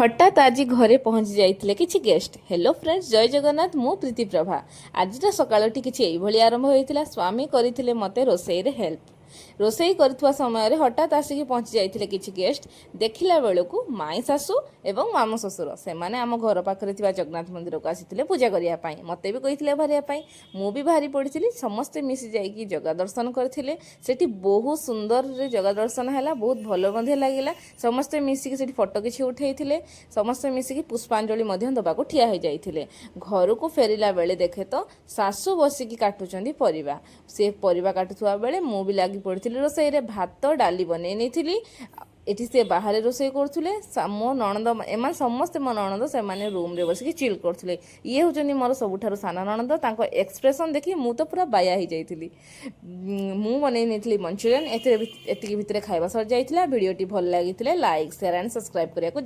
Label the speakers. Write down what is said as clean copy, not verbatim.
Speaker 1: हठात आज घरे पहुँची जाइए किछि गेस्ट। हेलो फ्रेंड्स, जय जगन्नाथ। मु प्रीति प्रभा। आज सकाळटी किछि एइभଳି आरंभ होइतिला। स्वामी करिथिले मते रोसई रे हेल्प। रोसई करथुवा समय रे हठात आसिक पहुँची जाइए किछि गेस्ट। देखिला बेलकु माई सासू एवं मामू ससुर से माने आम घर पाखरे थिबा जगन्नाथ मंदिर को आसीथिले पूजा करिया पई। मते भी कहिथिले बाहरिया पई। मु भी बाहरी पड़िथिली। समस्ते मिसी जाइकी जगा दर्शन करथिले। सेठी बहुत सुंदर रे जगा दर्शन हैला। बहुत भलो मध्ये लागिला। समस्ते मिसिकी सेठी फोटो किछि उठेइथिले। समस्ते मिसिकी पुष्पांजलि मध्ये दबाको ठिया हो जाइथिले। घर को फेरिला बेले देखे तो सासू बसिकी काटुचंदी परिबा। से परिबा काटुथुवा बेले मु भी लागी पड़िथिली रोसई रे। भात डाली बनै नेथिली। एठी से बाहर रोसई करथुले। मो नणंद एमान समस्त मो नणंद से माने रूम रे बसिकी चिल करथुले। ये होचंदी मोर सबुठारु साना नणंद। तांको एक्सप्रेशन देखि मु तो पूरा बाया ही जाइथिली। मु बनै नेथिली मंचूरियन। एतिकी भितरे खाइबा सर जाइथिला। वीडियोटी भल लागिथिले लाइक शेयर एंड सब्सक्राइब करिया को